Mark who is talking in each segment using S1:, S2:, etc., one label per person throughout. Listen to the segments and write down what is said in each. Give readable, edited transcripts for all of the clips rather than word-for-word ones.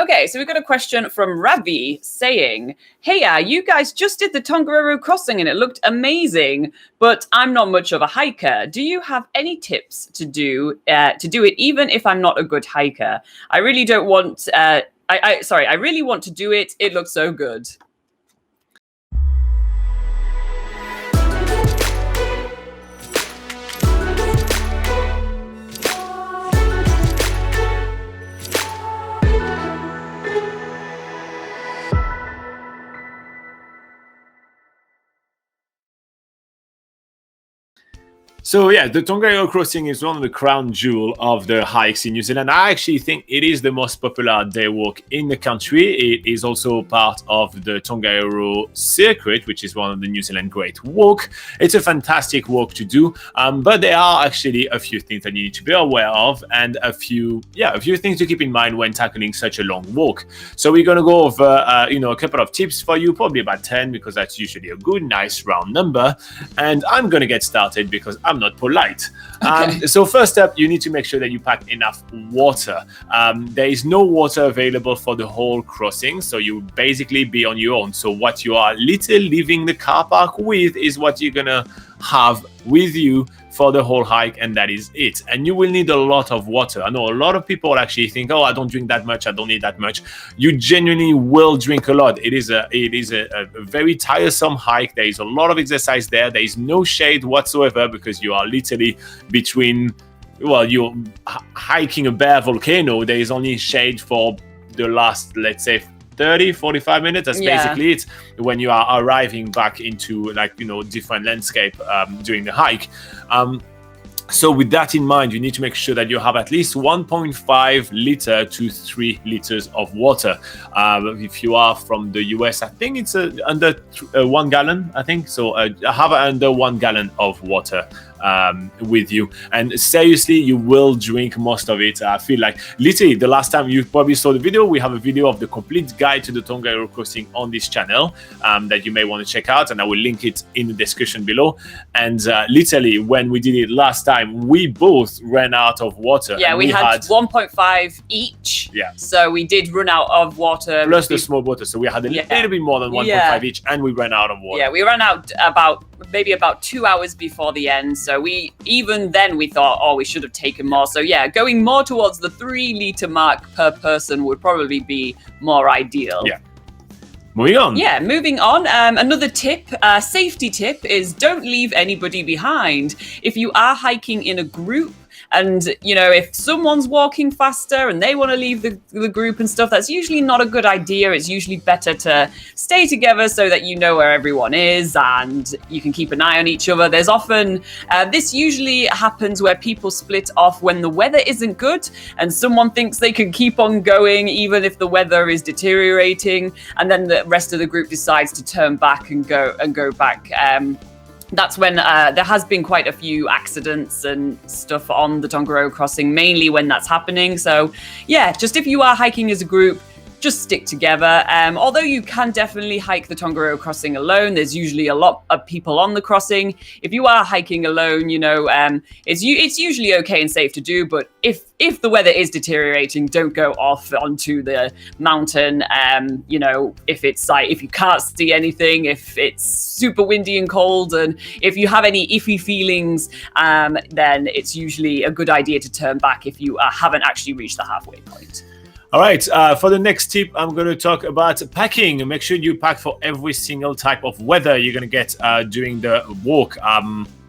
S1: Okay, so we've got a question from Ravi saying, "Hey, you guys just did the Tongariro Crossing and it looked amazing, but I'm not much of a hiker. Do you have any tips to do it even if I'm not a good hiker? I really don't want. I really want to do it. It looks so good."
S2: So yeah, the Tongariro Crossing is one of the crown jewel of the hikes in New Zealand. I actually think it is the most popular day walk in the country. It is also part of the Tongariro Circuit, which is one of the New Zealand Great Walk. It's a fantastic walk to do, but there are actually a few things that you need to be aware of, and a few things to keep in mind when tackling such a long walk. So we're gonna go over a couple of tips for you, probably about 10, because that's usually a good, nice round number. And I'm gonna get started because I'm not polite.
S1: Okay.
S2: So first up, you need to make sure that you pack enough water. There is no water available for the whole crossing, so you basically be on your own. So what you are leaving the car park with is what you're gonna have with you for the whole hike, and that is it. And you will need a lot of water. I know a lot of people actually think, oh, I don't drink that much, I don't need that much. You genuinely will drink a lot. It is a very tiresome hike. There is a lot of exercise there. There is no shade whatsoever because you are literally between, well, you're hiking a bare volcano. There is only shade for the last, let's say, 30-45 minutes. That's basically it when you are arriving back into different landscape during the hike. So with that in mind, you need to make sure that you have at least 1.5 liter to 3 liters of water. If you are from the US, I think it's under 1 gallon, I think. So have under 1 gallon of water with you, and seriously, you will drink most of it. I feel like literally the last time you probably saw the video, we have a video of the complete guide to the Tongariro Crossing on this channel that you may want to check out, and I will link it in the description below. And literally, when we did it last time, we both ran out of water.
S1: Yeah, we had 1.5 each.
S2: Yeah.
S1: So we did run out of water.
S2: Plus the small water. So we had a little bit more than 1.5 each, and we ran out of water.
S1: Yeah, we ran out maybe about 2 hours before the end. So we thought, oh, we should have taken more. So yeah, going more towards the 3 liter mark per person would probably be more ideal.
S2: Yeah. Moving on.
S1: Yeah, moving on. Another tip, safety tip, is don't leave anybody behind. If you are hiking in a group, and if someone's walking faster and they want to leave the group and stuff, that's usually not a good idea. It's usually better to stay together so that you know where everyone is and you can keep an eye on each other. There's often this usually happens where people split off when the weather isn't good and someone thinks they can keep on going even if the weather is deteriorating, and then the rest of the group decides to turn back and go back. That's when there has been quite a few accidents and stuff on the Tongariro Crossing, mainly when that's happening. So yeah, just if you are hiking as a group, just stick together. Although you can definitely hike the Tongariro Crossing alone, there's usually a lot of people on the crossing. If you are hiking alone, it's usually okay and safe to do. But if the weather is deteriorating, don't go off onto the mountain. If you can't see anything, if it's super windy and cold, and if you have any iffy feelings, then it's usually a good idea to turn back if you haven't actually reached the halfway point.
S2: All right, for the next tip, I'm going to talk about packing. Make sure you pack for every single type of weather you're going to get during the walk.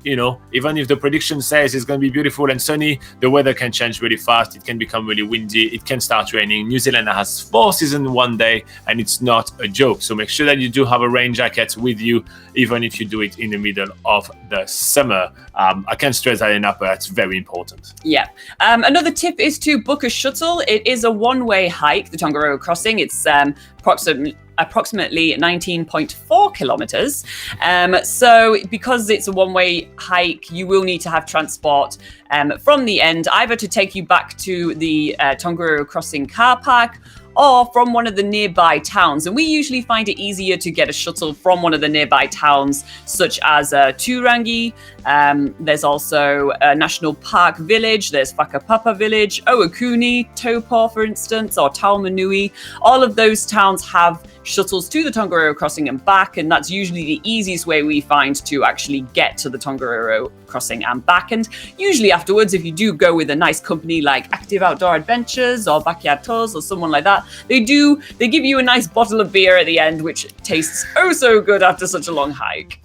S2: Even if the prediction says it's going to be beautiful and sunny, the weather can change really fast. It can become really windy. It can start raining. New Zealand has 4 seasons in one day, and it's not a joke. So make sure that you do have a rain jacket with you, even if you do it in the middle of the summer. I can't stress that enough, but that's very important.
S1: Yeah. Another tip is to book a shuttle. It is a one-way hike, the Tongariro Crossing. It's approximately 19.4 kilometers. So because it's a one-way hike, you will need to have transport from the end, either to take you back to the Tongariro Crossing car park, or from one of the nearby towns. And we usually find it easier to get a shuttle from one of the nearby towns, such as Turangi. There's also National Park Village. There's Whakapapa Village, Oakuni, Taupo, for instance, or Taumanui. All of those towns have shuttles to the Tongariro Crossing and back, and that's usually the easiest way we find to actually get to the Tongariro Crossing and back. And usually afterwards, if you do go with a nice company like Active Outdoor Adventures or Backyard Tours or someone like that, they give you a nice bottle of beer at the end, which tastes oh so good after such a long hike.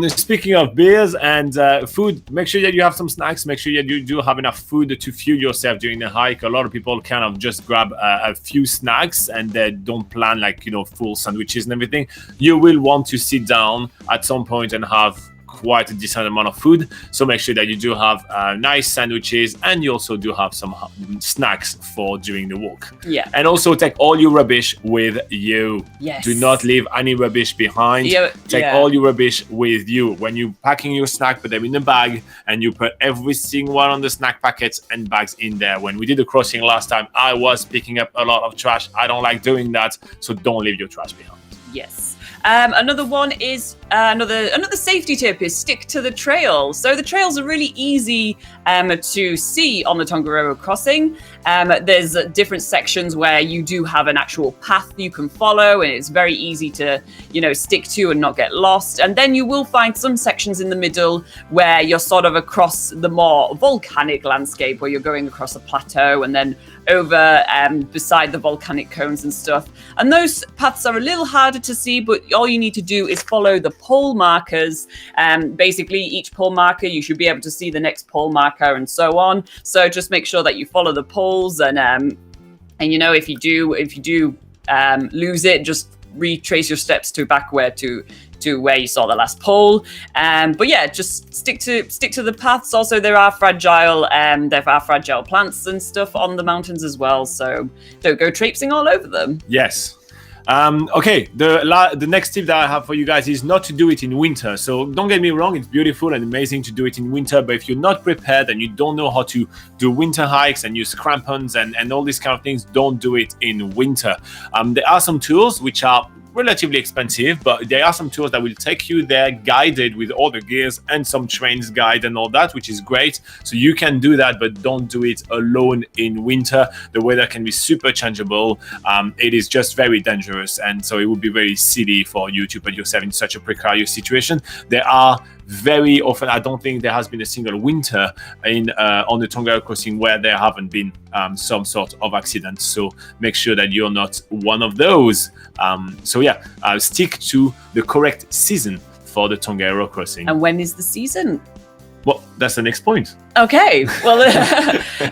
S2: Speaking of beers and food, make sure that you have some snacks. Make sure that you do have enough food to fuel yourself during the hike. A lot of people kind of just grab a few snacks and they don't plan full sandwiches and everything. You will want to sit down at some point and have quite a decent amount of food, so make sure that you do have nice sandwiches, and you also do have some snacks for during the walk.
S1: Yeah.
S2: And also take all your rubbish with you.
S1: Yes.
S2: Do not leave any rubbish behind. Take all your rubbish with you. When you're packing your snack, put them in the bag, and you put every single one on the snack packets and bags in there. When we did the crossing last time, I was picking up a lot of trash. I don't like doing that, so don't leave your trash behind.
S1: Yes. Another one is another safety tip is stick to the trail. So the trails are really easy to see on the Tongariro Crossing. There's different sections where you do have an actual path you can follow, and it's very easy to stick to and not get lost. And then you will find some sections in the middle where you're sort of across the more volcanic landscape, where you're going across a plateau and then over beside the volcanic cones and stuff. And those paths are a little harder to see, but all you need to do is follow the pole markers. Basically, each pole marker, you should be able to see the next pole marker and so on. So just make sure that you follow the poles, and if you do lose it, just retrace your steps to where you saw the last pole. But yeah, just stick to the paths. Also, there are fragile plants and stuff on the mountains as well, so don't go traipsing all over them.
S2: Yes. Okay, the next tip that I have for you guys is not to do it in winter. So don't get me wrong, it's beautiful and amazing to do it in winter, but if you're not prepared and you don't know how to do winter hikes and use crampons and all these kind of things, don't do it in winter. There are some tools which are relatively expensive, but there are some tools that will take you there guided with all the gears and some trains guide and all that, which is great. So you can do that, but don't do it alone in winter. The weather can be super changeable. It is just very dangerous, and so it would be very silly for you to put yourself in such a precarious situation. There are very often, I don't think there has been a single winter on the Tongariro Crossing where there haven't been some sort of accident. So make sure that you're not one of those. Stick to the correct season for the Tongariro Crossing.
S1: And when is the season?
S2: Well, that's the next point.
S1: Okay. Well,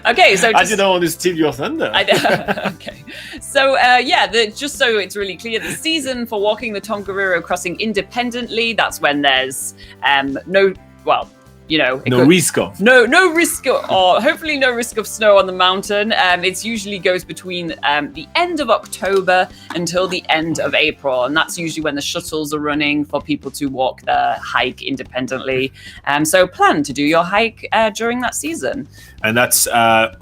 S1: okay. So
S2: I didn't want to steal your thunder.
S1: Okay. So just so it's really clear, the season for walking the Tongariro Crossing independently, that's when there's no risk of snow on the mountain. It usually goes between the end of October until the end of April, and that's usually when the shuttles are running for people to walk the hike independently. So plan to do your hike during that season.
S2: And that's end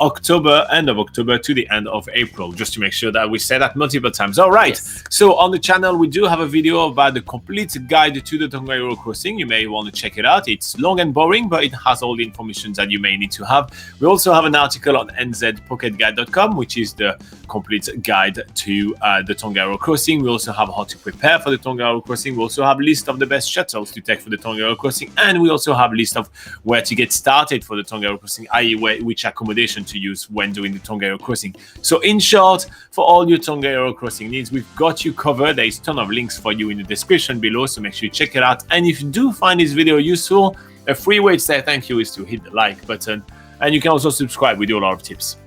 S2: of October to the end of April, just to make sure that we say that multiple times. All right. Yes. So on the channel, we do have a video about the complete guide to the Tongariro Crossing. You may want to check it out. It's long and boring, but it has all the information that you may need to have. We also have an article on nzpocketguide.com, which is the complete guide to the Tongariro Crossing. We also have how to prepare for the Tongariro Crossing. We also have a list of the best shuttles to take for the Tongariro Crossing, and we also have a list of where to get started for the Tongariro Crossing, i.e. which accommodation to use when doing the Tongariro Crossing. So in short, for all your Tongariro Crossing needs, we've got you covered. There is a ton of links for you in the description below, so make sure you check it out. And if you do find this video useful, a free way to say thank you is to hit the like button, and you can also subscribe. We do a lot of tips.